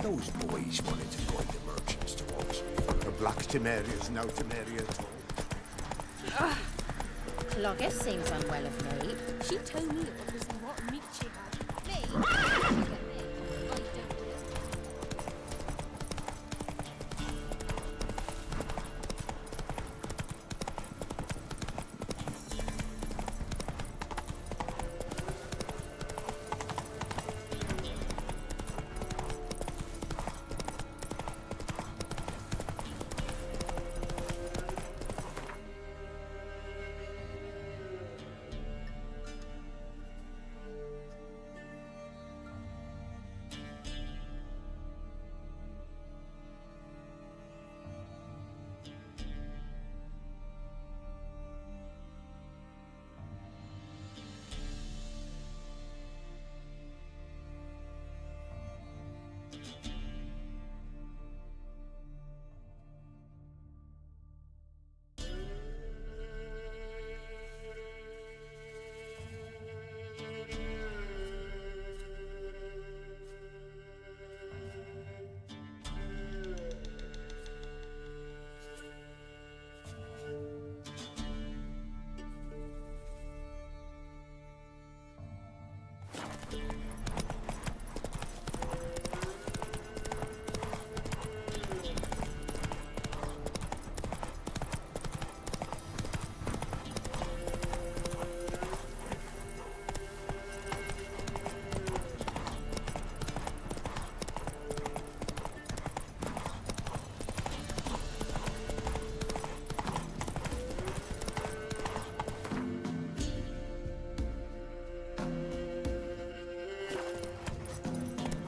Those boys wanted to guide the merchants to us. The black Temeria's no Temeria at all. Cloggis seems unwell of me. She told me it was what meat she had. Me? I don't do.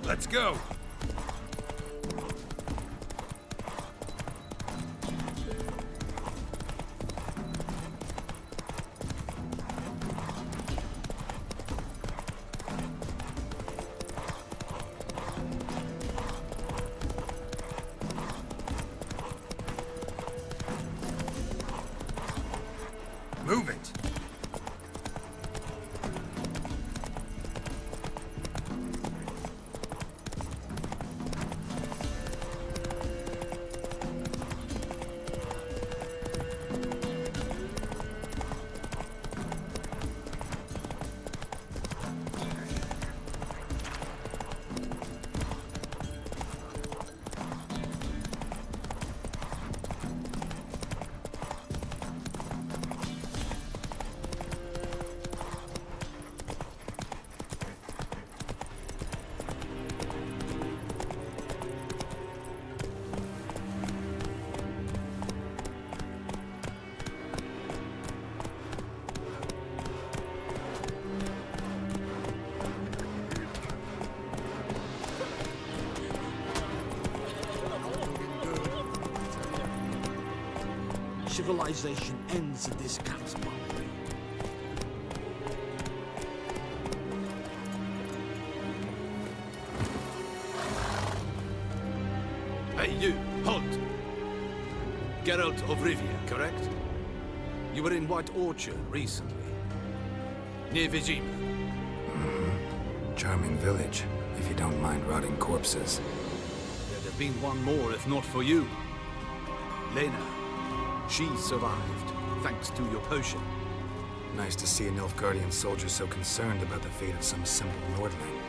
Let's go! Move it! Civilization ends at this camp's boundary. Hey, you! Halt! Geralt of Rivia, correct? You were in White Orchard recently. Near Vizima. Charming village, if you don't mind rotting corpses. There'd have been one more if not for you. Lena. She survived, thanks to your potion. Nice to see a Nilfgaardian soldier so concerned about the fate of some simple Nordling.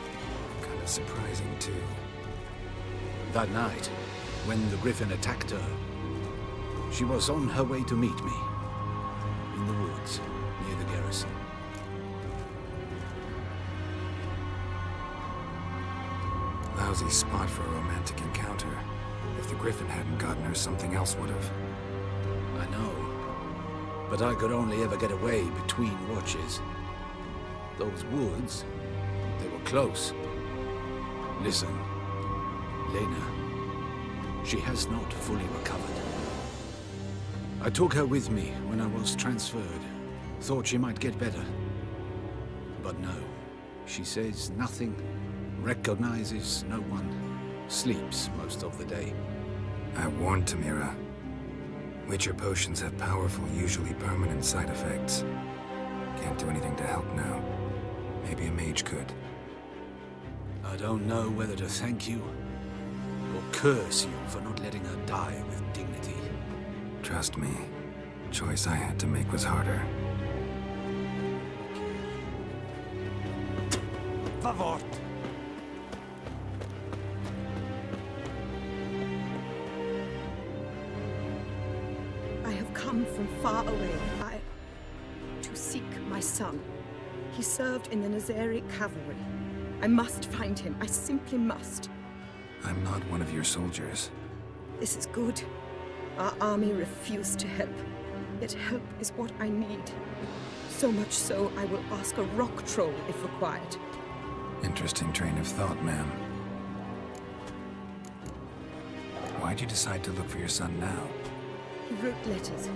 Kind of surprising, too. That night, when the Griffin attacked her, she was on her way to meet me. In the woods, near the garrison. Lousy spot for a romantic encounter. If the Griffin hadn't gotten her, something else would have. I know. But I could only ever get away between watches. Those woods, they were close. Listen, Lena, she has not fully recovered. I took her with me when I was transferred. Thought she might get better. But no, she says nothing, recognizes no one, sleeps most of the day. I warned Tamira. Witcher potions have powerful, usually permanent side effects. Can't do anything to help now. Maybe a mage could. I don't know whether to thank you or curse you for not letting her die with dignity. Trust me, choice I had to make was harder. Favor! I have come from far away, to seek my son. He served in the Nazari cavalry. I must find him. I simply must. I'm not one of your soldiers. This is good. Our army refused to help. Yet help is what I need. So much so, I will ask a rock troll if required. Interesting train of thought, ma'am. Why'd you decide to look for your son now? He wrote letters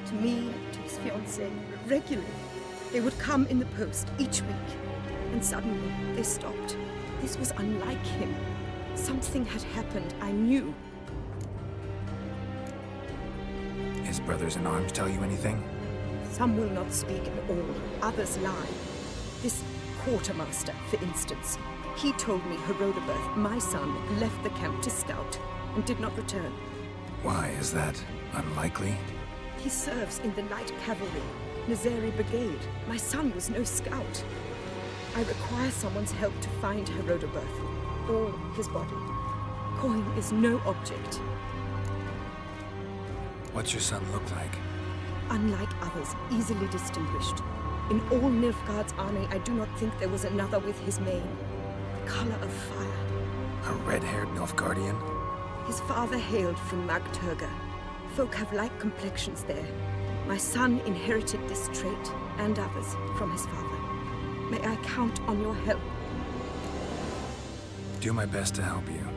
to me, to his fiancée, regularly. They would come in the post each week, and suddenly they stopped. This was unlike him. Something had happened, I knew. His brothers in arms tell you anything? Some will not speak at all, others lie. This quartermaster, for instance, he told me Herodobert, my son, left the camp to scout and did not return. Why, is that unlikely? He serves in the light cavalry, Nazari Brigade. My son was no scout. I require someone's help to find Herodobert, or his body. Coin is no object. What's your son look like? Unlike others, easily distinguished. In all Nilfgaard's army, I do not think there was another with his mane. The color of fire. A red-haired Nilfgaardian? His father hailed from Magturga. Folk have light complexions there. My son inherited this trait, and others, from his father. May I count on your help? do my best to help you.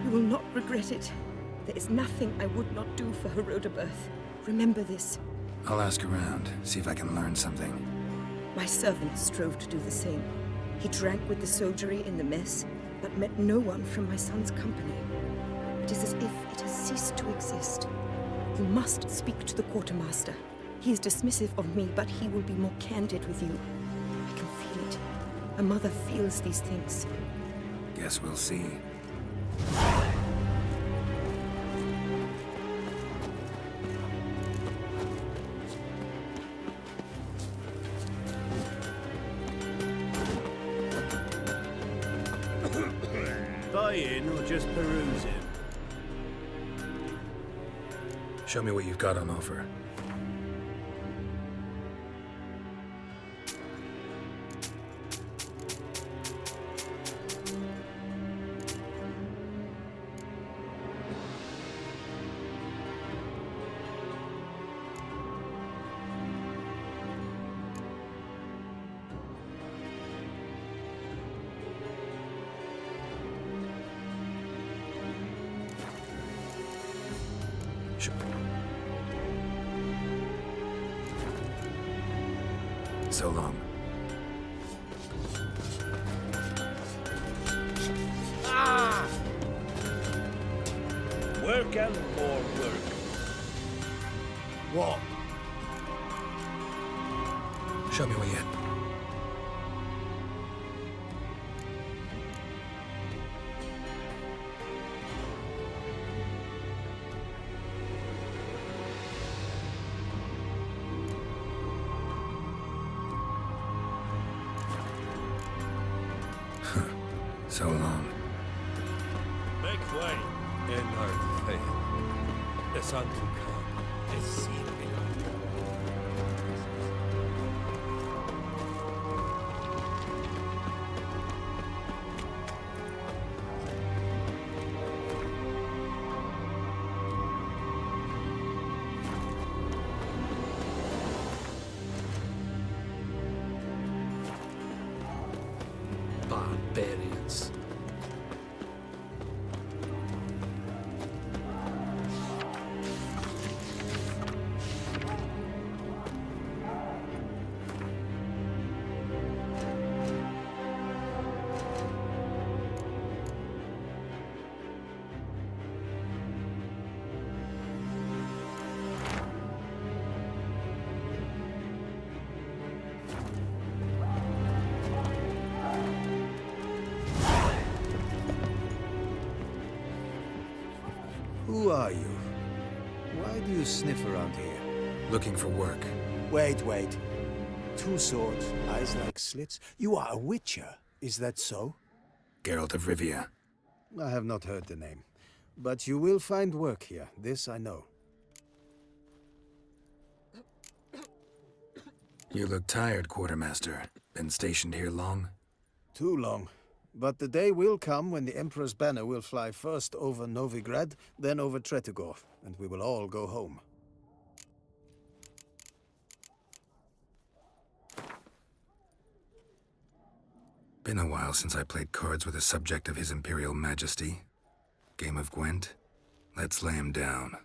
You will not regret it. There is nothing I would not do for Herodabirth. Remember this. I'll ask around, see if I can learn something. My servant strove to do the same. He drank with the soldiery in the mess, but met no one from my son's company. It is as if it has ceased to exist. You must speak to the quartermaster. He is dismissive of me, but he will be more candid with you. I can feel it. A mother feels these things. Guess we'll see. Buying or just perusing? Show me what you've got on offer. So long. Work and more work. What? Show me what you had. So long. Make way. Enhard fail. The sun to come is seen beyond. Barbarians. Who are you? Why do you sniff around here? Looking for work. Wait. 2 swords, eyes like slits. You are a witcher, is that so? Geralt of Rivia. I have not heard the name. But you will find work here, this I know. You look tired, Quartermaster. Been stationed here long? Too long. But the day will come when the Emperor's banner will fly first over Novigrad, then over Tretigor, and we will all go home. Been a while since I played cards with a subject of His Imperial Majesty. Game of Gwent? Let's lay him down.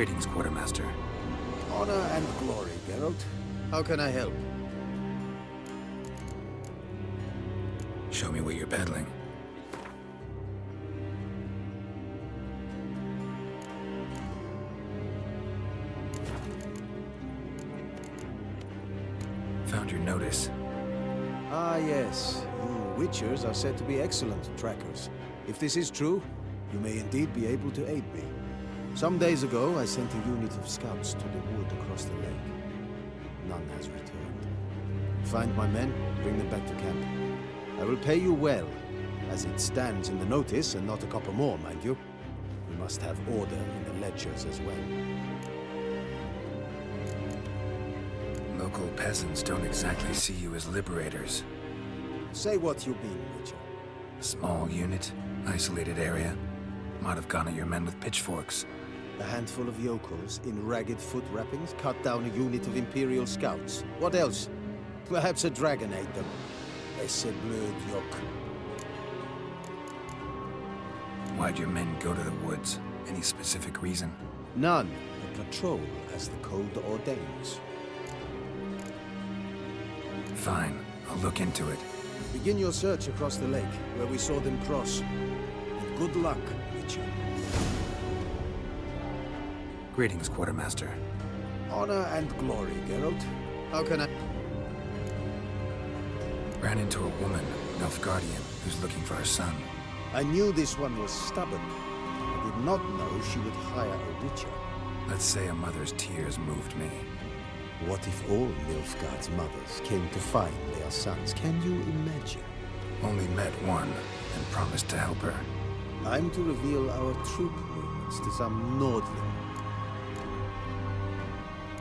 Greetings, Quartermaster. Honor and glory, Geralt. How can I help? Show me what you're peddling. Found your notice. Ah, yes. You Witchers are said to be excellent trackers. If this is true, you may indeed be able to aid me. Some days ago, I sent a unit of scouts to the wood across the lake. None has returned. Find my men, bring them back to camp. I will pay you well, as it stands in the notice, and not a copper more, mind you. We must have order in the ledgers as well. Local peasants don't exactly see you as liberators. Say what you mean, Witcher. A small unit, isolated area. Might have gone at your men with pitchforks. A handful of yokels in ragged foot wrappings cut down a unit of Imperial scouts. What else? Perhaps a dragon ate them. Blessed blood yoke. Why'd your men go to the woods? Any specific reason? None. A patrol, as the code ordains. Fine, I'll look into it. Begin your search across the lake, where we saw them cross. And good luck, Witcher. Greetings, Quartermaster. Honor and glory, Geralt. How can I... Ran into a woman, Nilfgaardian, who's looking for her son. I knew this one was stubborn. I did not know she would hire a Witcher. Let's say a mother's tears moved me. What if all Nilfgaard's mothers came to find their sons? Can you imagine? Only met one, and promised to help her. I'm to reveal our troop movements to some Nordling.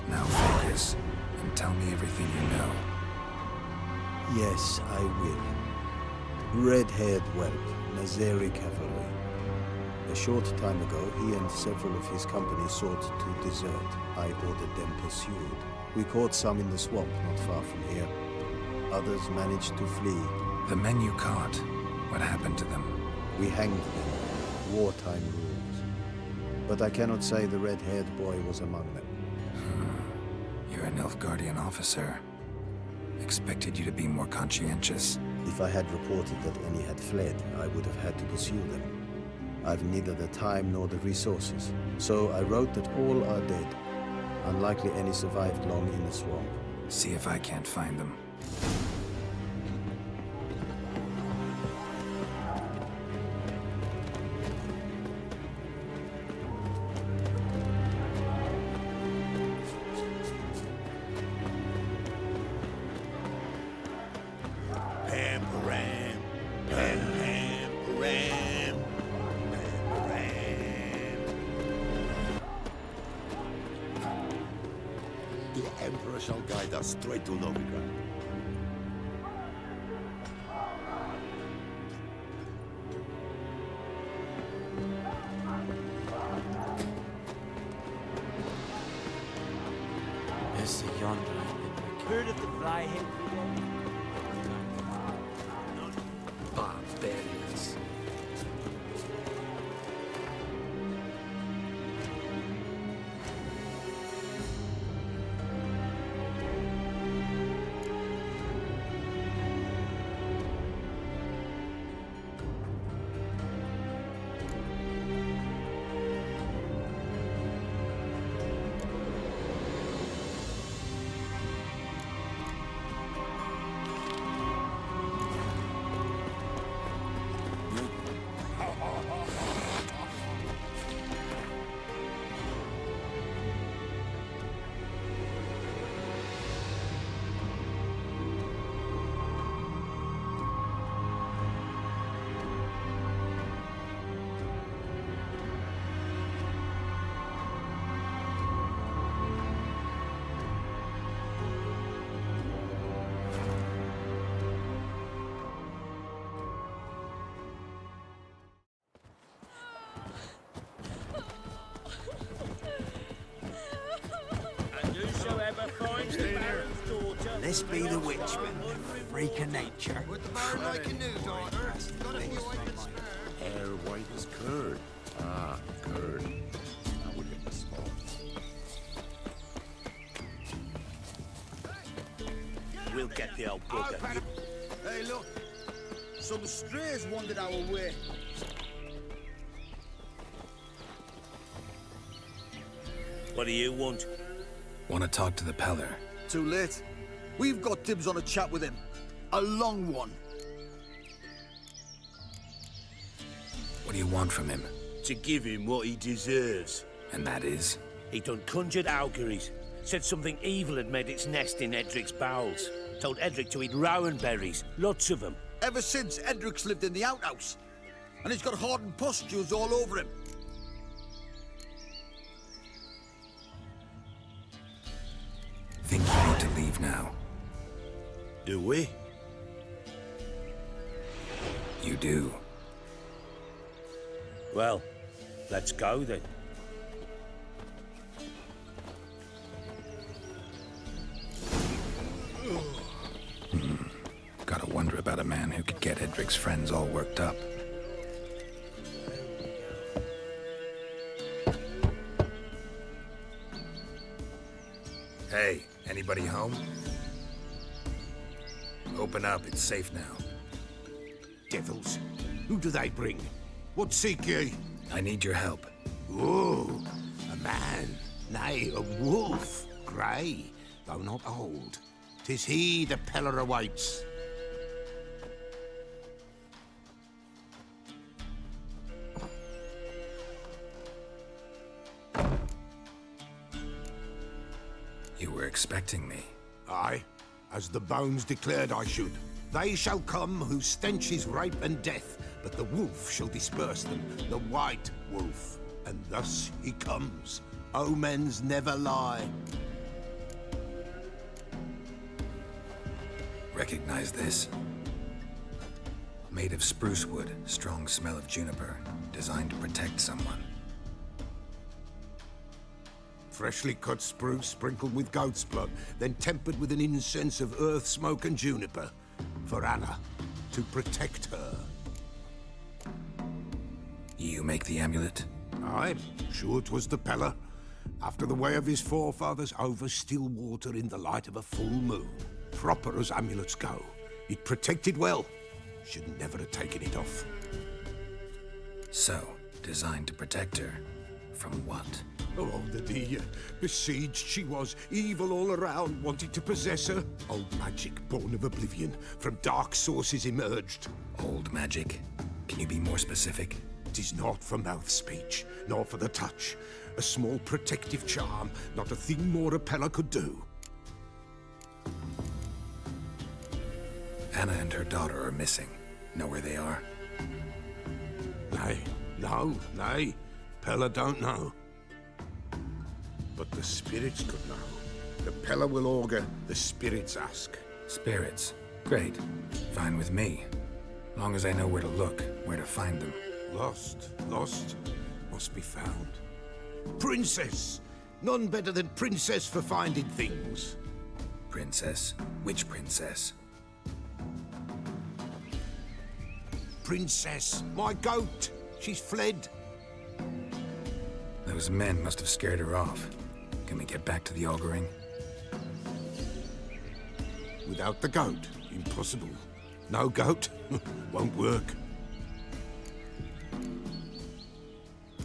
Now focus, and tell me everything you know. Yes, I will. Red-haired whelp, Nazeri cavalry. A short time ago, he and several of his company sought to desert. I ordered them pursued. We caught some in the swamp not far from here. Others managed to flee. The men you caught, what happened to them? We hanged them. Wartime rules. But I cannot say the red-haired boy was among them. You're a Nilfgaardian officer. Expected you to be more conscientious. If I had reported that any had fled, I would have had to pursue them. I've neither the time nor the resources. So I wrote that all are dead. Unlikely any survived long in the swamp. See if I can't find them. Pam, ram, pam, pam, ram, pam, ram. The Emperor shall guide us straight to Novigrad. Yes, yonder. Heard of the fly-head? Barbarians. This be the witchman, freak of nature. With the bird like you knew, daughter. Got a few acres spare. Hair white as curd. Ah, curd. I would get the small. We'll get the old bugger. Hey, look. Some strays wandered our way. What do you want? Want to talk to the Peller. Too late. We've got dibs on a chat with him. A long one. What do you want from him? To give him what he deserves. And that is? He done conjured auguries. Said something evil had made its nest in Edric's bowels. Told Edric to eat rowan berries. Lots of them. Ever since Edric's lived in the outhouse. And he's got hardened pustules all over him. Think you need to leave now. Do we? You do. Well, let's go then. Gotta wonder about a man who could get Edric's friends all worked up. Hey, anybody home? Open up, it's safe now. Devils. Who do they bring? What seek ye? I need your help. Oh, a man. Nay, a wolf. Grey, though not old. 'Tis he the Peller awaits. You were expecting me. Aye, as the bones declared I should. They shall come whose stench is rape and death, but the wolf shall disperse them, the white wolf. And thus he comes. Omens never lie. Recognize this? Made of spruce wood, strong smell of juniper, designed to protect someone. Freshly cut spruce sprinkled with goat's blood, then tempered with an incense of earth, smoke and juniper. For Anna, to protect her. You make the amulet? I'm sure 'twas the Peller. After the way of his forefathers, over still water in the light of a full moon. Proper as amulets go. It protected well. Should never have taken it off. So, designed to protect her. From what? Oh, the besieged she was, evil all around, wanted to possess her. Old magic, born of oblivion, from dark sources emerged. Old magic? Can you be more specific? 'Tis not for mouth speech, nor for the touch. A small protective charm, not a thing more a Peller could do. Anna and her daughter are missing. Know where they are? Nay. Peller don't know. But the spirits could know. The Peller will augur, the spirits ask. Spirits? Great. Fine with me. Long as I know where to look, where to find them. Lost, must be found. Princess! None better than Princess for finding things. Princess? Which princess? Princess, my goat! She's fled. Those men must have scared her off. Can we get back to the auguring? Without the goat, impossible. No goat, won't work.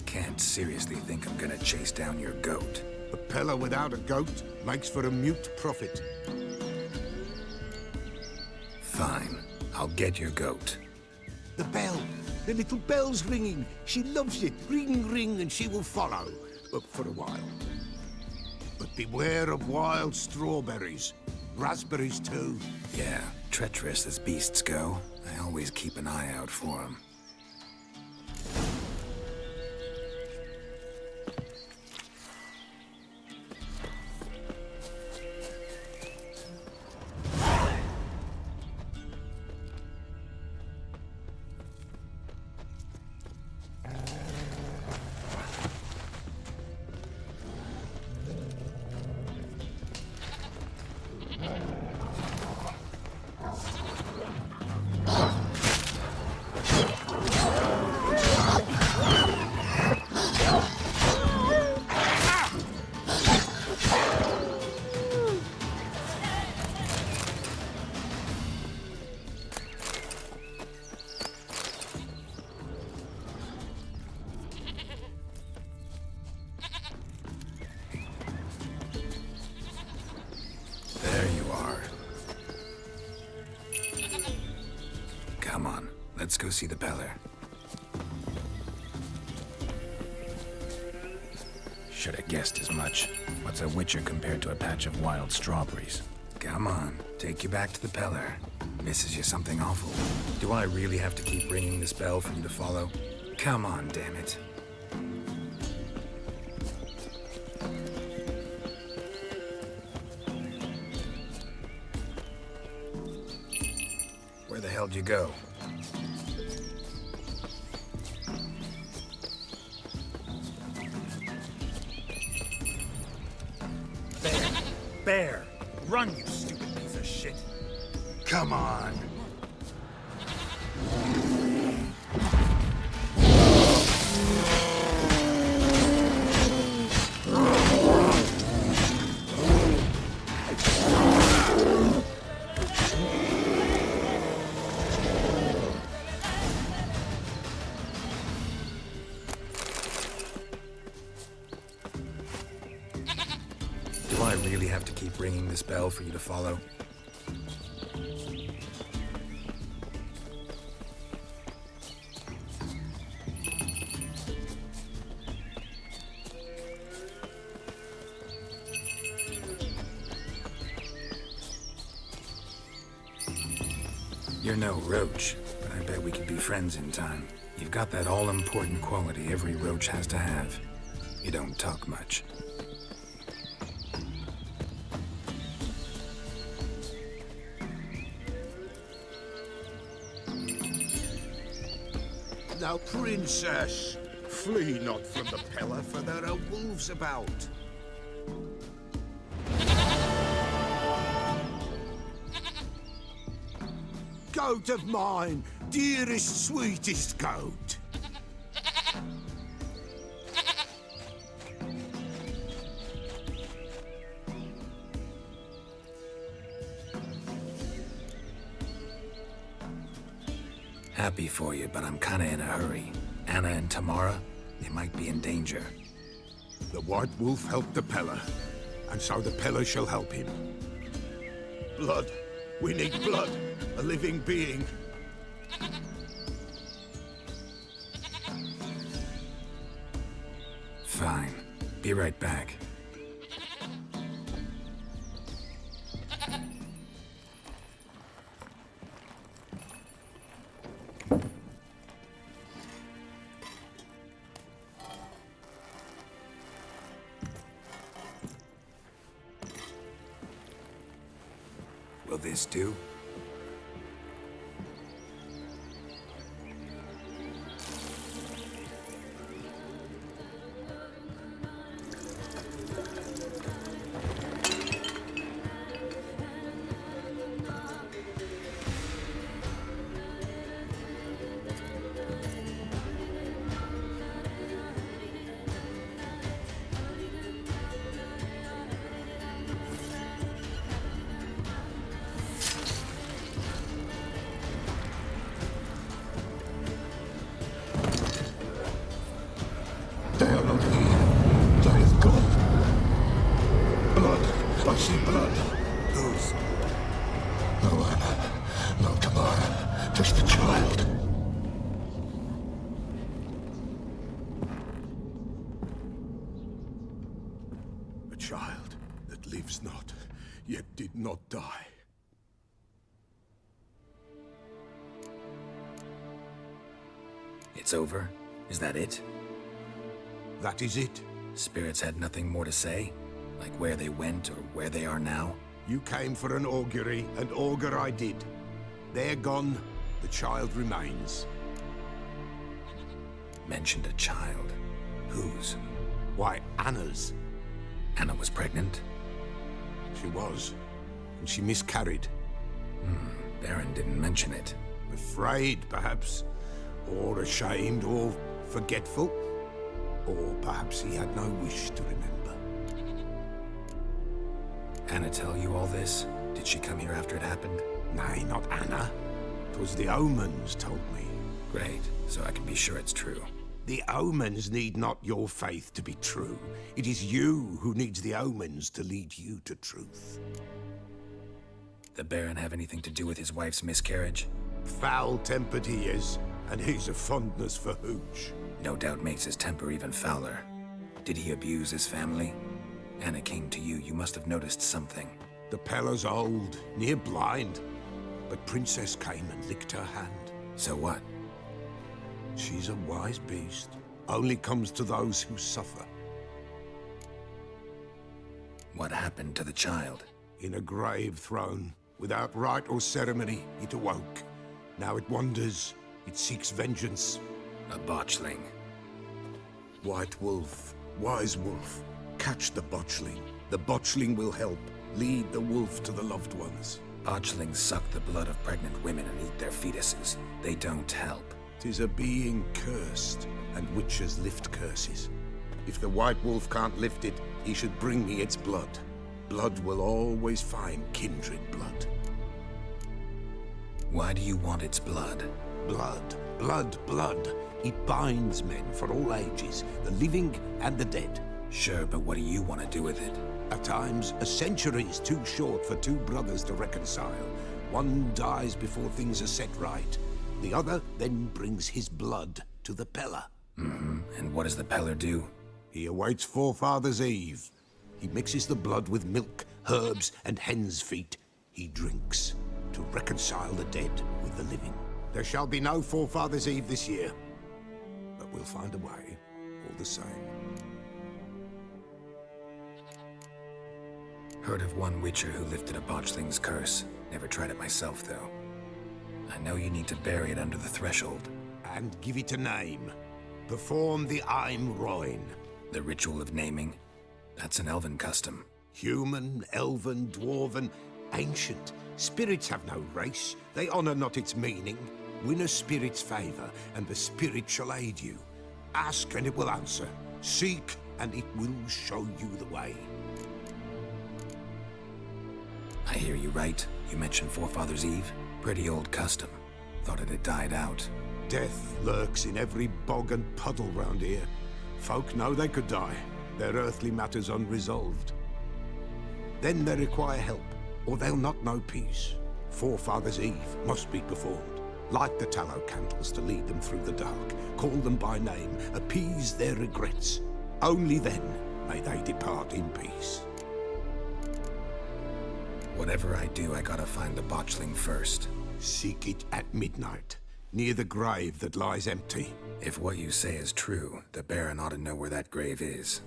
Can't seriously think I'm gonna chase down your goat. A Peller without a goat makes for a mute prophet. Fine. I'll get your goat. The bell! The little bell's ringing. She loves it. Ring, ring, and she will follow. For a while. But beware of wild strawberries. Raspberries, too. Yeah, treacherous as beasts go. I always keep an eye out for them. see the Peller. Should have guessed as much. What's a witcher compared to a patch of wild strawberries? Come on, take you back to the Peller. Misses you something awful. Do I really have to keep ringing this bell for you to follow? Come on, damn it. Where the hell did you go? Bear! Run, you stupid piece of shit! Come on. Do I really have to keep ringing this bell for you to follow? You're no roach, but I bet we could be friends in time. You've got that all-important quality every roach has to have. You don't talk much. Now, princess, flee not from the Peller, for there are wolves about. Goat of mine, dearest, sweetest goat. Happy for you, but I'm kinda in a hurry. Anna and Tamara, they might be in danger. The White Wolf helped the Peller, and so the Peller shall help him. Blood. We need blood. A living being. Fine. Be right back. Will this do? They are not here. They have gone. Blood. I see blood. Whose? No Anna. No Tamara. Just the child. A child that lives not, yet did not die. It's over? Is that it? That is it. Spirits had nothing more to say? Like where they went or where they are now? You came for an augury, and augur I did. They're gone. The child remains. Mentioned a child. Whose? Why, Anna's. Anna was pregnant? She was. And she miscarried. Baron didn't mention it. Afraid, perhaps. Or ashamed, or forgetful. Or perhaps he had no wish to remember. Anna tell you all this? Did she come here after it happened? Nay, not Anna. 'Twas the omens told me. Great, so I can be sure it's true. The omens need not your faith to be true. It is you who needs the omens to lead you to truth. The Baron have anything to do with his wife's miscarriage? Foul-tempered he is. And he's a fondness for hooch. No doubt makes his temper even fouler. Did he abuse his family? Anna came to you. You must have noticed something. The Pella's old, near blind. But Princess came and licked her hand. So what? She's a wise beast. Only comes to those who suffer. What happened to the child? In a grave thrown. Without rite or ceremony, it awoke. Now it wanders. It seeks vengeance. A botchling. White wolf, wise wolf. Catch the botchling. The botchling will help. Lead the wolf to the loved ones. Botchlings suck the blood of pregnant women and eat their fetuses. They don't help. 'Tis a being cursed, and witches lift curses. If the white wolf can't lift it, he should bring me its blood. Blood will always find kindred blood. Why do you want its blood? Blood, blood, blood. It binds men for all ages, the living and the dead. Sure, but what do you want to do with it? At times, a century is too short for two brothers to reconcile. One dies before things are set right. The other then brings his blood to the Pella. And what does the Peller do? He awaits Forefather's Eve. He mixes the blood with milk, herbs, and hen's feet. He drinks to reconcile the dead with the living. There shall be no Forefather's Eve this year. But we'll find a way, all the same. Heard of one witcher who lifted a botchling's curse. Never tried it myself, though. I know you need to bury it under the threshold. And give it a name. Perform the Aim Roin. The ritual of naming? That's an elven custom. Human, elven, dwarven, ancient. Spirits have no race. They honor not its meaning. Win a spirit's favor, and the spirit shall aid you. Ask, and it will answer. Seek, and it will show you the way. I hear you right. You mentioned Forefather's Eve. Pretty old custom. Thought it had died out. Death lurks in every bog and puddle round here. Folk know they could die, their earthly matters unresolved. Then they require help, or they'll not know peace. Forefather's Eve must be performed. Light the tallow candles to lead them through the dark. Call them by name, appease their regrets. Only then may they depart in peace. Whatever I do, I gotta find the botchling first. Seek it at midnight, near the grave that lies empty. If what you say is true, the Baron ought to know where that grave is.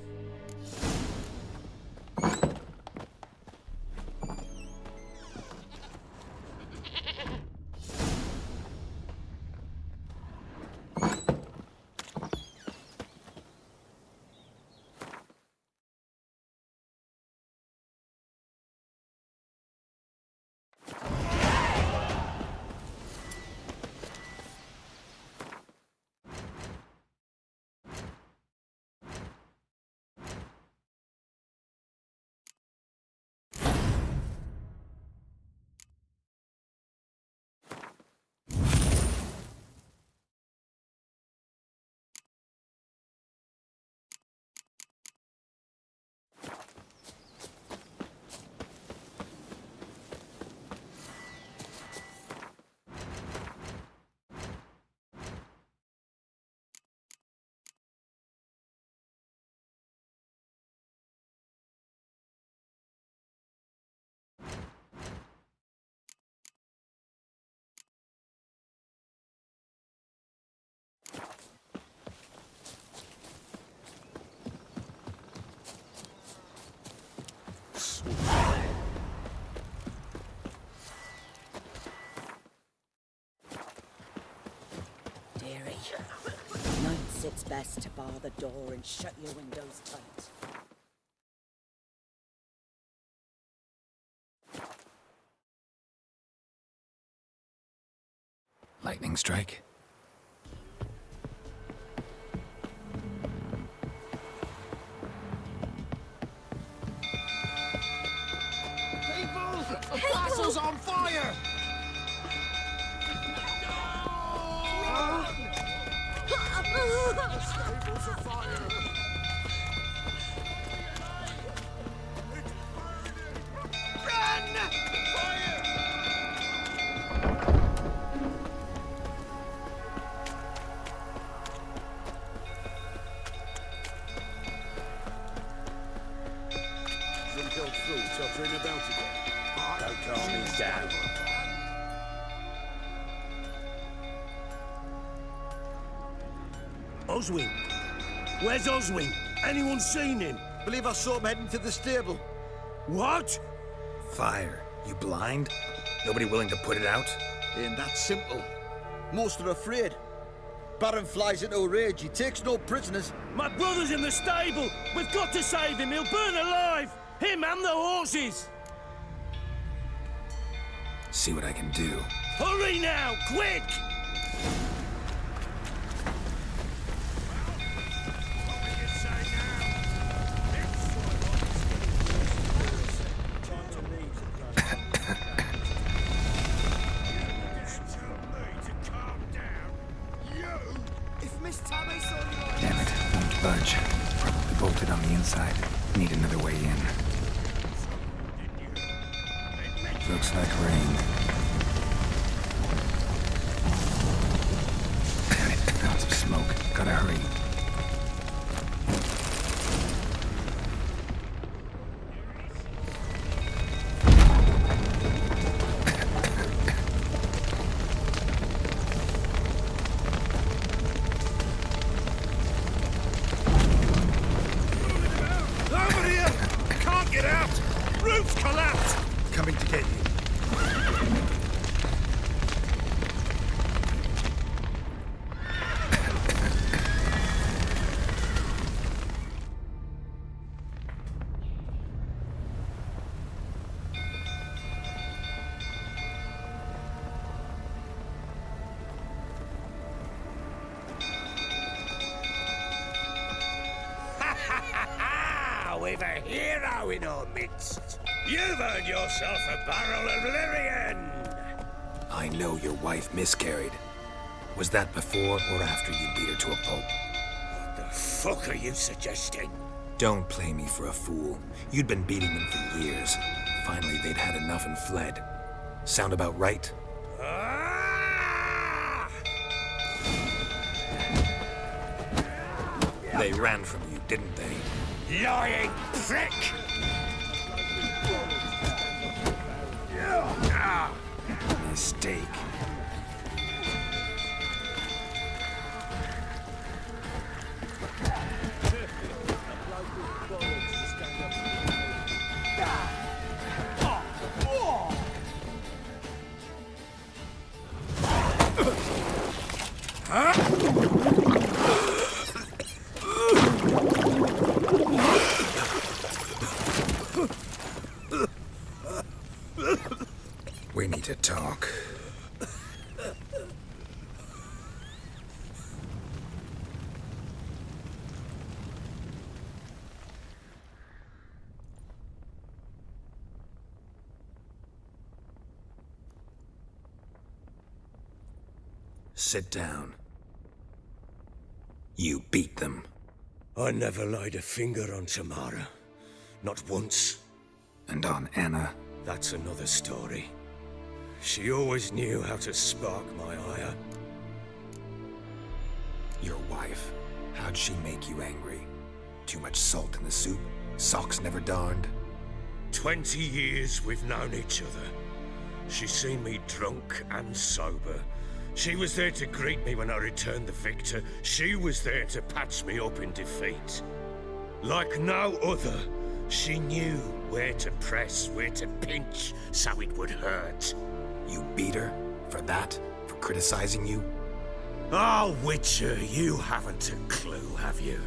Nights it's best to bar the door and shut your windows tight. Lightning strike? People! The castle's on fire! The stables are fire! Run! Fire! calm him down. Oswin? Where's Oswin? Anyone seen him? Believe I saw him heading to the stable. What? Fire. You blind? Nobody willing to put it out? Ain't that simple. Most are afraid. Baron flies into a rage. He takes no prisoners. My brother's in the stable! We've got to save him! He'll burn alive! Him and the horses! See what I can do. Hurry now! Quick! Damn it, won't budge. Probably bolted on the inside. Need another way in. Looks like rain. Lots of smoke. Gotta hurry. Coming to get you. We've a hero in our midst. You've earned yourself a barrel of Lyrian. I know your wife miscarried. Was that before or after you beat her to a pulp? What the fuck are you suggesting? Don't play me for a fool. You'd been beating them for years. Finally, they'd had enough and fled. Sound about right? Ah! They ran from you, didn't they? Lying prick! Mistake. We need to talk. Sit down. You beat them. I never laid a finger on Tamara. Not once. And on Anna? That's another story. She always knew how to spark my ire. Your wife. How'd she make you angry? Too much salt in the soup? Socks never darned? 20 years we've known each other. She's seen me drunk and sober. She was there to greet me when I returned the victor. She was there to patch me up in defeat. Like no other, she knew where to press, where to pinch, so it would hurt. You beat her? For that? For criticizing you? Oh, Witcher, you haven't a clue, have you?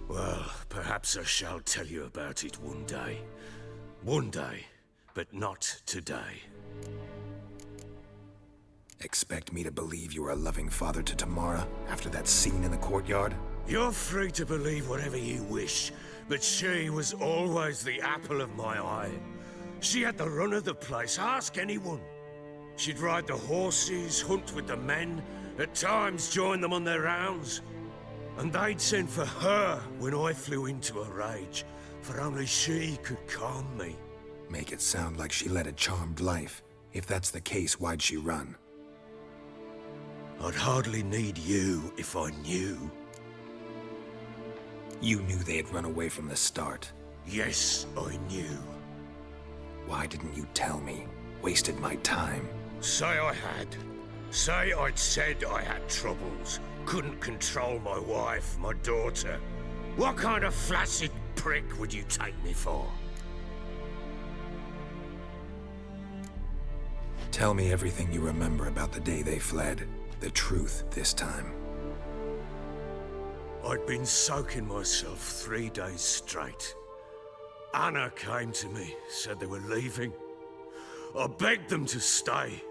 Well, perhaps I shall tell you about it one day. One day, but not today. Expect me to believe you were a loving father to Tamara after that scene in the courtyard? You're free to believe whatever you wish, but she was always the apple of my eye. She had the run of the place, ask anyone. She'd ride the horses, hunt with the men, at times join them on their rounds. And they'd send for her when I flew into a rage, for only she could calm me. Make it sound like she led a charmed life. If that's the case, why'd she run? I'd hardly need you if I knew. You knew they had run away from the start. Yes, I knew. Why didn't you tell me? Wasted my time. Say I had. Say I'd said I had troubles. Couldn't control my wife, my daughter. What kind of flaccid prick would you take me for? Tell me everything you remember about the day they fled. The truth this time. I'd been soaking myself 3 days straight. Anna came to me, said they were leaving. I begged them to stay.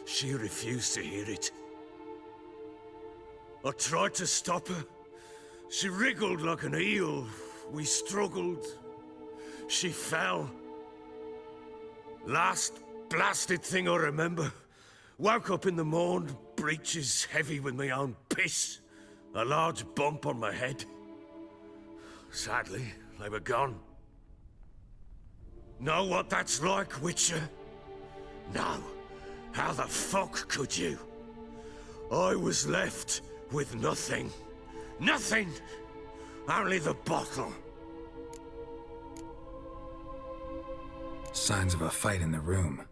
She refused to hear it. I tried to stop her. She wriggled like an eel. We struggled. She fell. Last blasted thing I remember. Woke up in the morn, breeches heavy with my own piss. A large bump on my head. Sadly, they were gone. Know what that's like, Witcher? No. How the fuck could you? I was left with nothing. Nothing! Only the bottle. Signs of a fight in the room.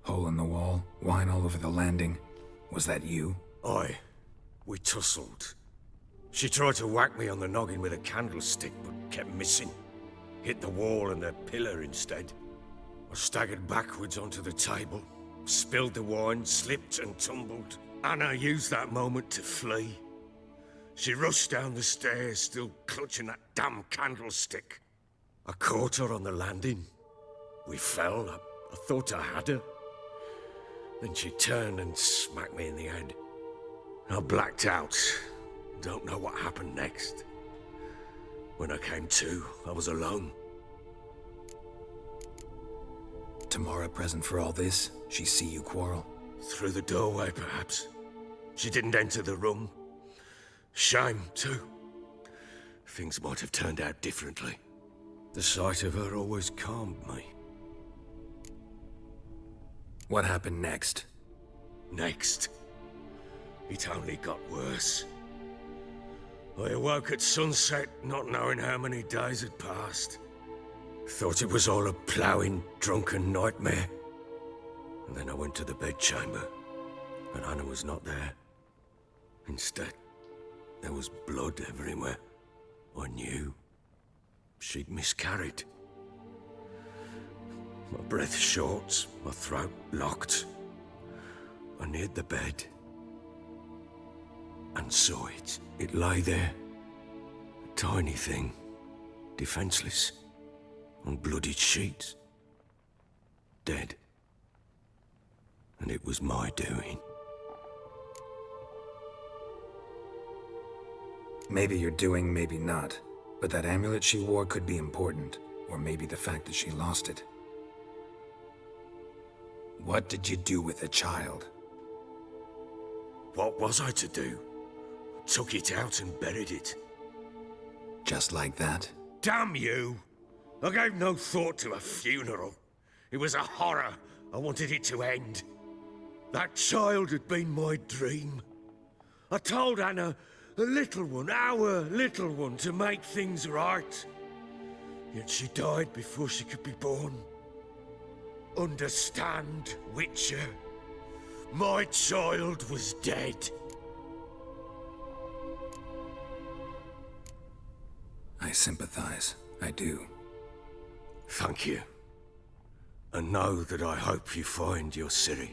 Hole in the wall, wine all over the landing. Was that you? Aye. We tussled. She tried to whack me on the noggin with a candlestick, but kept missing. Hit the wall and the pillar instead. I staggered backwards onto the table, spilled the wine, slipped and tumbled. Anna used that moment to flee. She rushed down the stairs, still clutching that damn candlestick. I caught her on the landing. We fell. I thought I had her. Then she turned and smacked me in the head. I blacked out. Don't know what happened next. When I came to, I was alone. Tamara present for all this? She see you quarrel? Through the doorway, perhaps. She didn't enter the room. Shame, too. Things might have turned out differently. The sight of her always calmed me. What happened next? Next? It only got worse. I awoke at sunset, not knowing how many days had passed. Thought it was all a ploughing, drunken nightmare. And then I went to the bedchamber, and Anna was not there. Instead, there was blood everywhere. I knew she'd miscarried. My breath short, my throat locked. I neared the bed and saw it. It lay there, a tiny thing, defenseless, on bloodied sheets, dead. And it was my doing. Maybe you're doing, maybe not. But that amulet she wore could be important. Or maybe the fact that she lost it. What did you do with the child? What was I to do? Took it out and buried it. Just like that? Damn you! I gave no thought to a funeral. It was a horror. I wanted it to end. That child had been my dream. I told Anna, the little one, our little one, to make things right. Yet she died before she could be born. Understand, Witcher? My child was dead. I sympathize. I do. Thank you. And know that I hope you find your Ciri.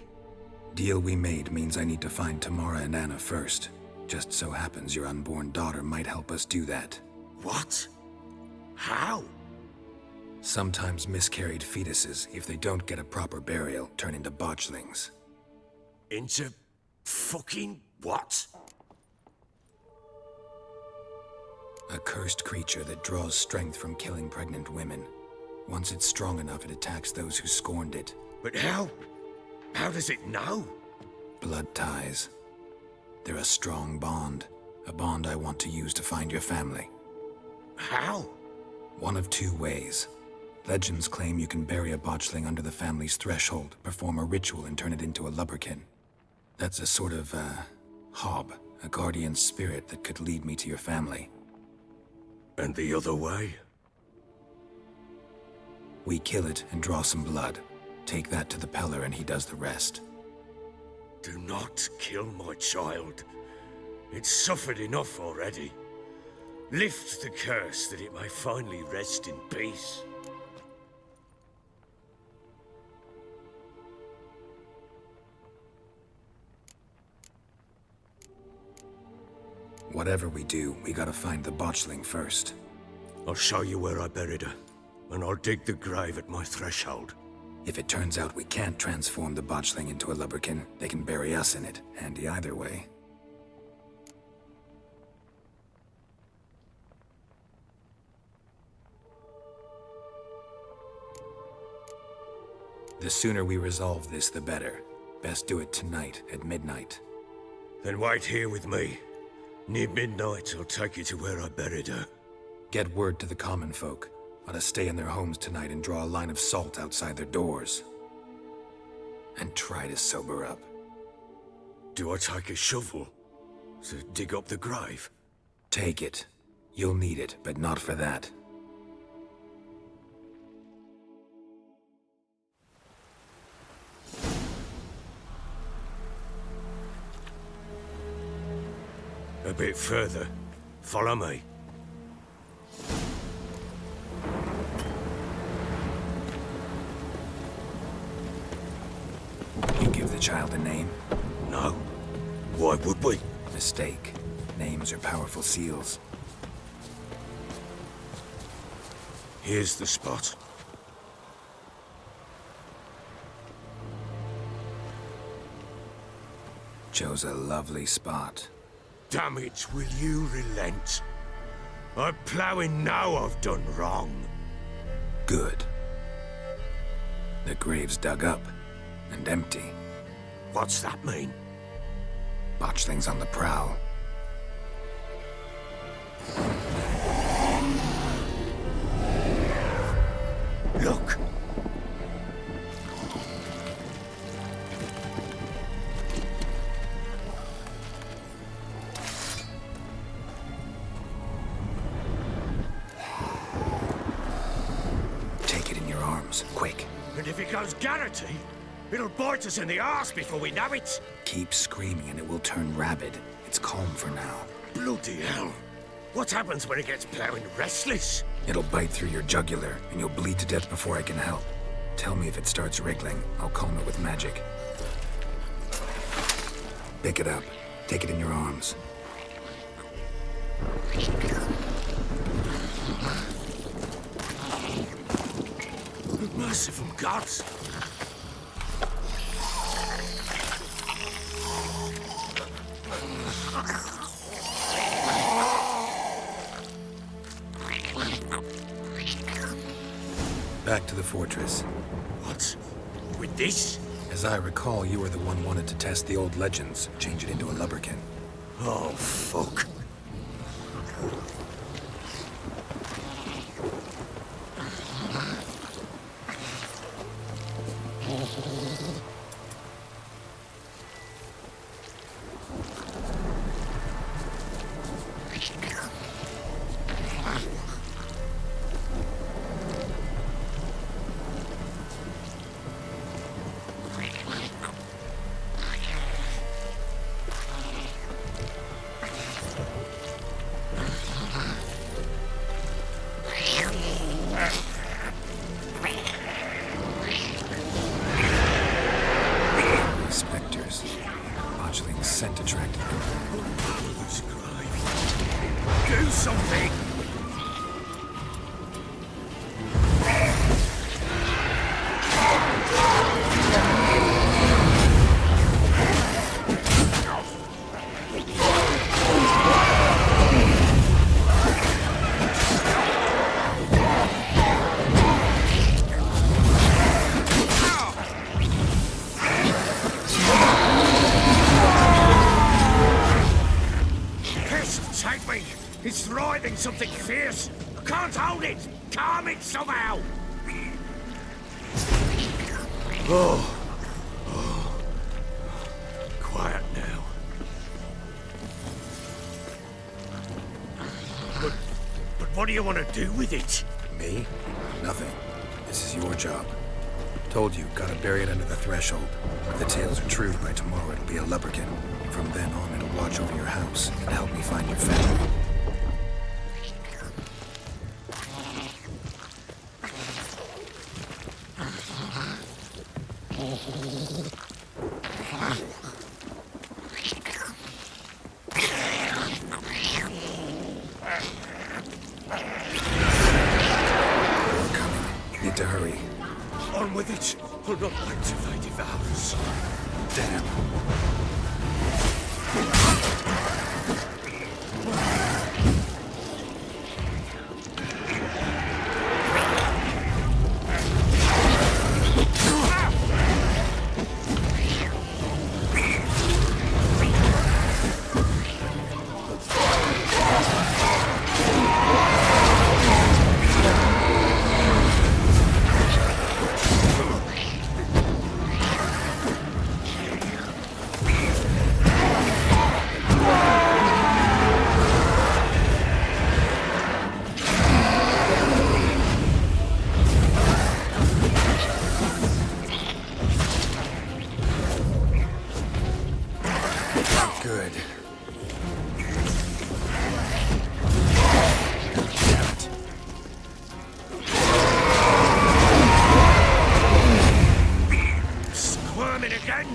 Deal we made means I need to find Tamara and Anna first. Just so happens your unborn daughter might help us do that. What? How? Sometimes miscarried fetuses, if they don't get a proper burial, turn into botchlings. Into fucking what? A cursed creature that draws strength from killing pregnant women. Once it's strong enough, it attacks those who scorned it. But how? How does it know? Blood ties. They're a strong bond. A bond I want to use to find your family. How? One of two ways. Legends claim you can bury a botchling under the family's threshold, perform a ritual, and turn it into a lubberkin. That's a sort of, hob, a guardian spirit that could lead me to your family. And the other way? We kill it and draw some blood. Take that to the Peller and he does the rest. Do not kill my child. It's suffered enough already. Lift the curse that it may finally rest in peace. Whatever we do, we gotta find the botchling first. I'll show you where I buried her, and I'll dig the grave at my threshold. If it turns out we can't transform the botchling into a lubberkin, they can bury us in it. Handy either way. The sooner we resolve this, the better. Best do it tonight, at midnight. Then wait here with me. Near midnight, I'll take you to where I buried her. Get word to the common folk. Let us stay in their homes tonight and draw a line of salt outside their doors. And try to sober up. Do I take a shovel to dig up the grave? Take it. You'll need it, but not for that. A bit further. Follow me. You give the child a name? No. Why would we? Mistake. Names are powerful seals. Here's the spot. Chose a lovely spot. Damn it, will you relent? I'm ploughing now I've done wrong. Good. The grave's dug up and empty. What's that mean? Botchling's on the prowl. Look! Take it in your arms, quick. And if it goes Garrity, it'll bite us in the arse before we know it. Keep screaming and it will turn rabid. It's calm for now. Bloody hell. What happens when it gets ploughing restless? It'll bite through your jugular and you'll bleed to death before I can help. Tell me if it starts wriggling. I'll calm it with magic. Pick it up. Take it in your arms. Merciful gods! Back to the fortress. What? With this? As I recall, you were the one wanted to test the old legends, change it into a lubberkin. Oh, fuck. Scent attracted them. Do something! It's writhing something fierce. Can't hold it. Calm it somehow. Oh. Quiet now. But what do you want to do with it? Me? Nothing. This is your job. Told you, gotta bury it under the threshold. If the tales are true, by tomorrow it'll be a lubberkin. From then on, it'll watch over your house and help me find your family. Need to hurry. On with it. I'll not wait till they devour us. Damn. Good. Damn it. Squirming again?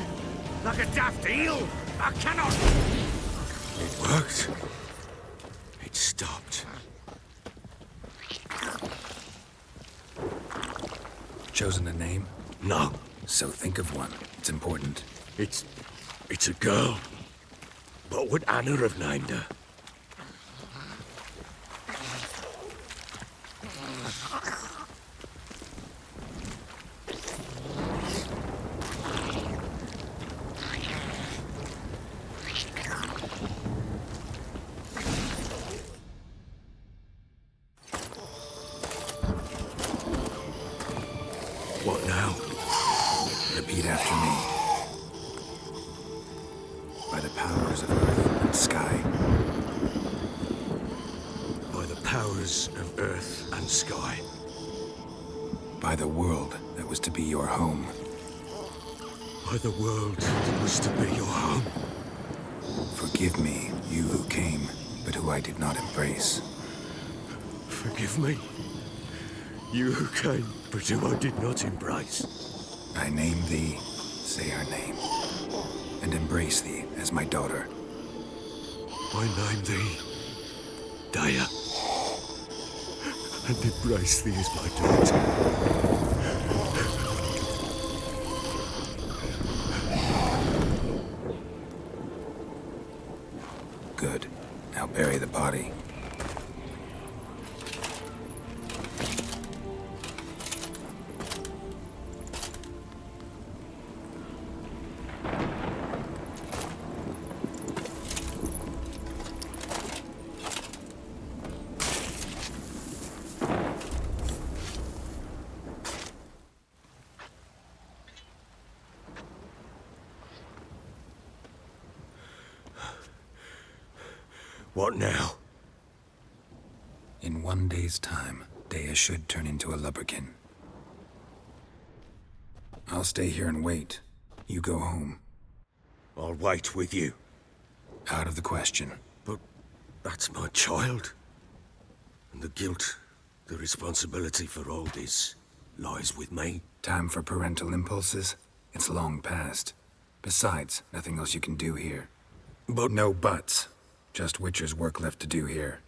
Like a daft eel? I cannot! It worked. It stopped. Chosen a name? No. So think of one. It's important. It's a girl. What would Anna have named her? What now? Repeat after me. By the powers of earth and sky. By the powers of earth and sky. By the world that was to be your home. By the world that was to be your home. Forgive me, you who came, but who I did not embrace. Forgive me. You who came, but who I did not embrace. I name thee, say her name, and embrace thee as my daughter. I name thee Daya, and embrace thee as my daughter. Good. Now bury the body. What now? In 1 day's time, Dea should turn into a lubberkin. I'll stay here and wait. You go home. I'll wait with you. Out of the question. But that's my child. And the guilt, the responsibility for all this lies with me. Time for parental impulses? It's long past. Besides, nothing else you can do here. But no buts. Just Witcher's work left to do here.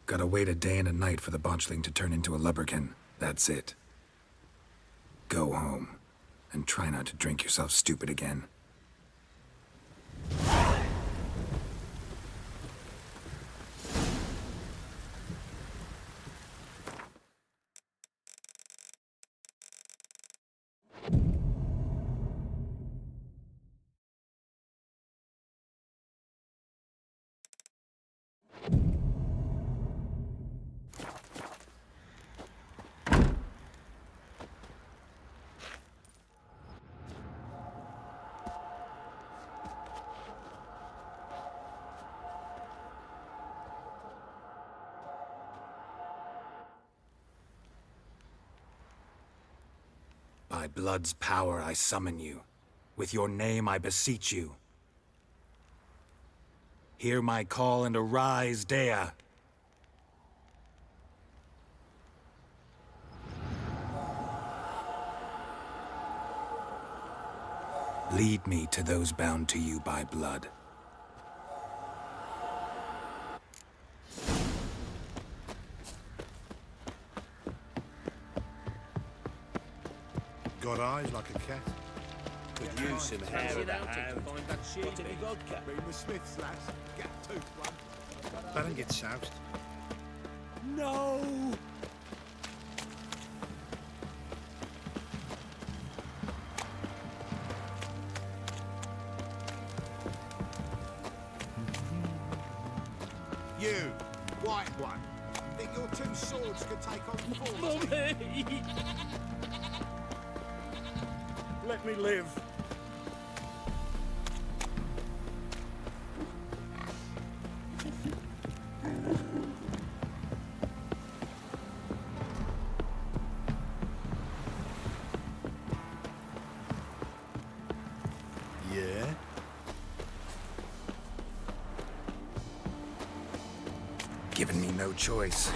Gotta wait a day and a night for the botchling to turn into a lubberkin. That's it. Go home. And try not to drink yourself stupid again. By blood's power I summon you. With your name I beseech you. Hear my call and arise, Dea. Lead me to those bound to you by blood. Got eyes like a cat. Could use some hair of that hound. What have you got, Cap? Bring the Smiths, lass. Get tooth one. Better get soused. No! You, white one. Think your two swords could take on four? Mummy! Let me live. Yeah? Given me no choice.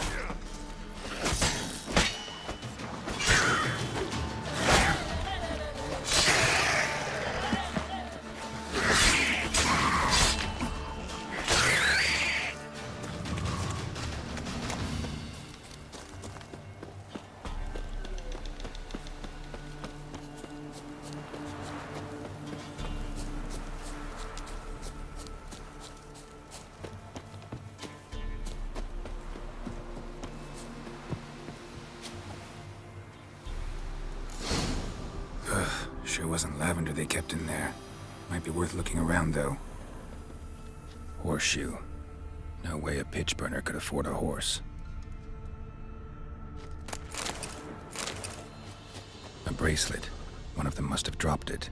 Sure wasn't lavender they kept in there. Might be worth looking around, though. Horseshoe. No way a pitch burner could afford a horse. A bracelet. One of them must have dropped it.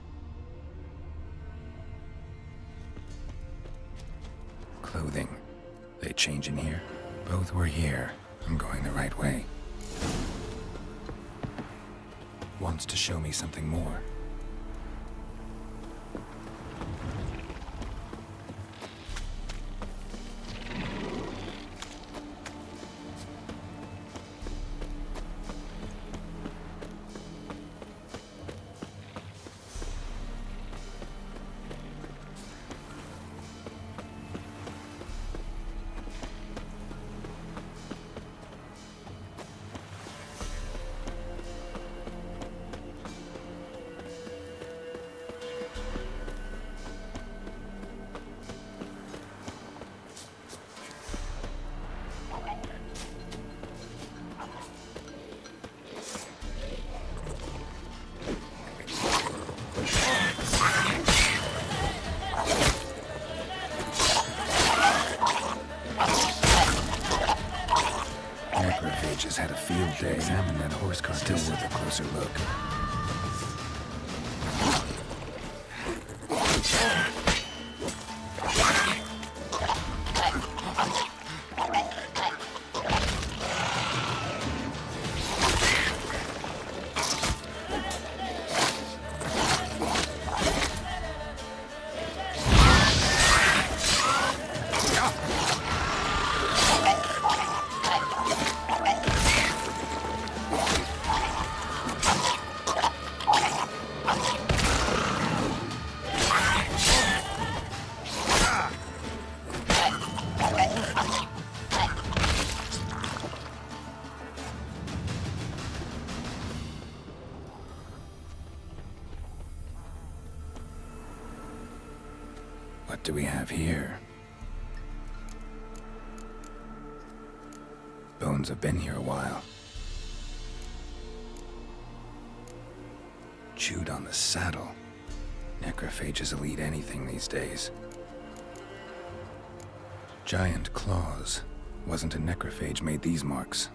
Clothing. They change in here? Both were here. I'm going the right way. Wants to show me something more. Necrophages had a field day. Examine that horse car. Still worth a closer look. What do we have here? Bones have been here a while. Chewed on the saddle. Necrophages will eat anything these days. Giant claws. Wasn't a necrophage made these marks.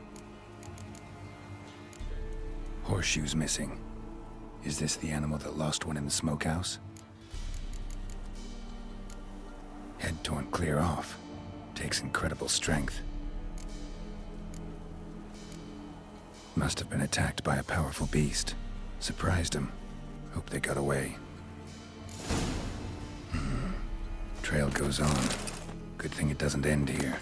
Horseshoes missing. Is this the animal that lost one in the smokehouse? Head torn clear off. Takes incredible strength. Must have been attacked by a powerful beast. Surprised him. Hope they got away. Trail goes on. Good thing it doesn't end here.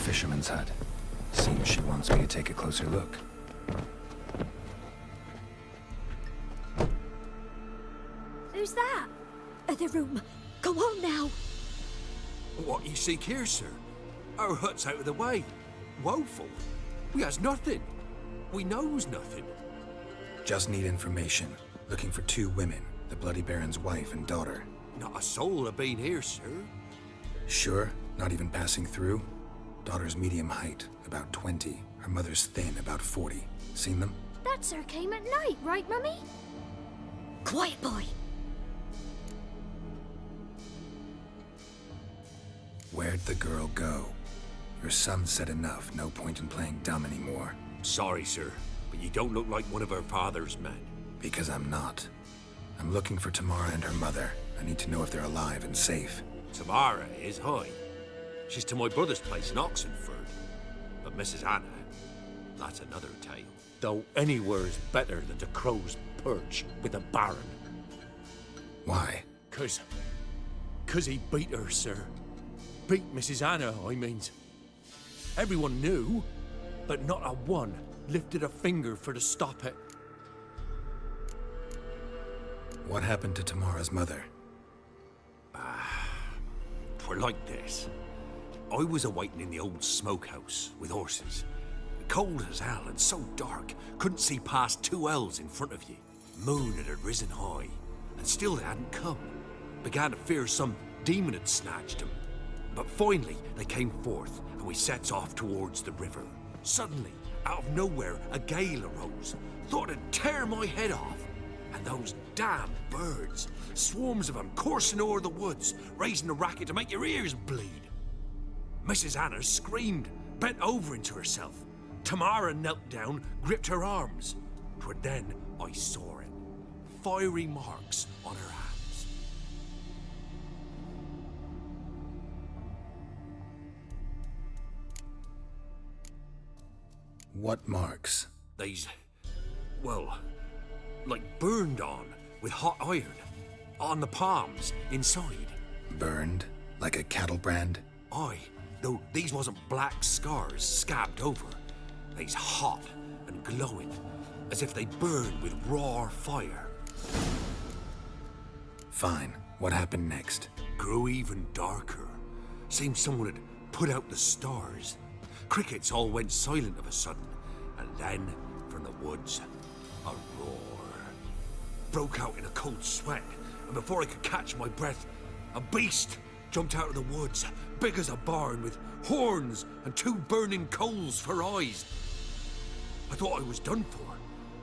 Fisherman's hut. Seems she wants me to take a closer look. Who's that? The room. Go on now. What you seek here, sir? Our hut's out of the way. Woeful. We has nothing. We knows nothing. Just need information. Looking for 2 women. The Bloody Baron's wife and daughter. Not a soul have been here, sir. Sure? Not even passing through? Daughter's medium height, about 20. Her mother's thin, about 40. Seen them? That sir came at night, right, Mummy? Quiet, boy. Where'd the girl go? Your son said enough. No point in playing dumb anymore. Sorry, sir, but you don't look like one of our father's men. Because I'm not. I'm looking for Tamara and her mother. I need to know if they're alive and safe. Tamara is, hi. She's to my brother's place in Oxenford. But Mrs. Anna, that's another tale. Though anywhere's better than the Crow's Perch with a baron. Why? 'Cause he beat her, sir. Beat Mrs. Anna, I means. Everyone knew, but not a one lifted a finger for to stop it. What happened to Tamara's mother? 'Twere like this. I was awaiting in the old smokehouse with horses. Cold as hell and so dark, couldn't see past 2 ells in front of you. Moon had risen high, and still they hadn't come. Began to fear some demon had snatched them. But finally, they came forth, and we sets off towards the river. Suddenly, out of nowhere, a gale arose. Thought it'd tear my head off. And those damn birds, swarms of them coursing o'er the woods, raising a racket to make your ears bleed. Mrs. Anna screamed, bent over into herself. Tamara knelt down, gripped her arms. 'Twere then I saw it. Fiery marks on her hands. What marks? They's, well, like burned on with hot iron. On the palms, inside. Burned? Like a cattle brand? Aye, though these wasn't black scars scabbed over. They's hot and glowing, as if they burned with raw fire. Fine. What happened next? Grew even darker. Seemed someone had put out the stars. Crickets all went silent of a sudden, and then, from the woods, a roar. Broke out in a cold sweat, and before I could catch my breath, a beast jumped out of the woods, big as a barn, with horns and 2 burning coals for eyes. I thought I was done for.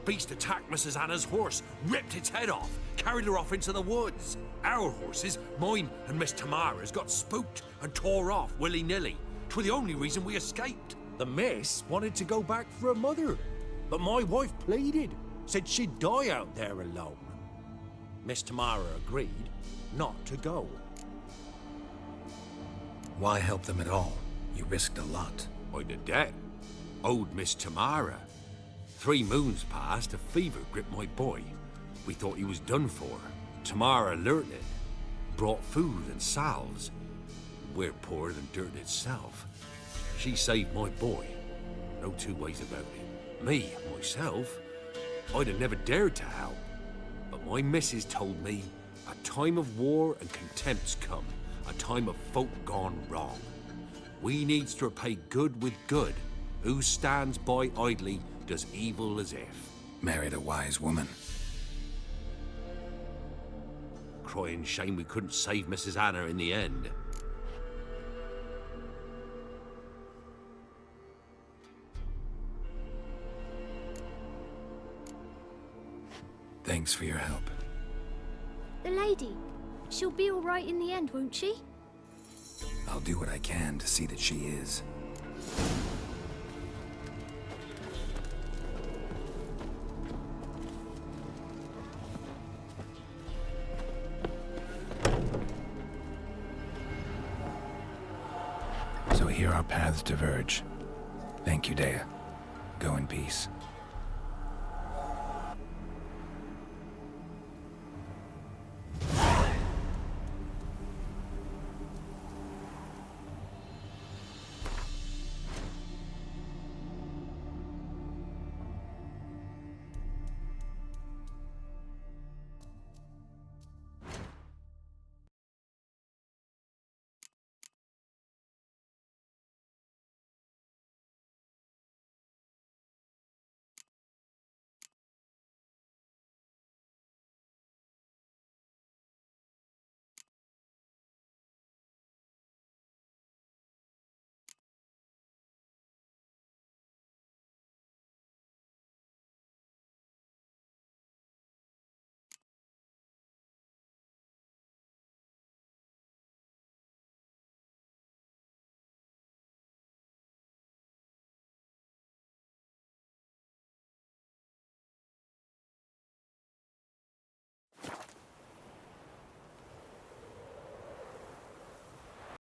Beast attacked Mrs. Anna's horse, ripped its head off, carried her off into the woods. Our horses, mine and Miss Tamara's, got spooked and tore off willy-nilly. 'Twere the only reason we escaped. The miss wanted to go back for her mother, but my wife pleaded, said she'd die out there alone. Miss Tamara agreed not to go. Why help them at all? You risked a lot. I'd a debt. Owed Miss Tamara. 3 moons passed, a fever gripped my boy. We thought he was done for. Tamara learnt it. Brought food and salves. we're poorer than dirt itself. She saved my boy. No two ways about it. Me, myself, I'd have never dared to help. But my missus told me a time of war and contempt's come. A time of folk gone wrong. We needs to repay good with good. Who stands by idly does evil as if. Married a wise woman. Crying shame we couldn't save Mrs. Anna in the end. Thanks for your help. The lady. She'll be all right in the end, won't she? I'll do what I can to see that she is. So here our paths diverge. Thank you, Dea. Go in peace.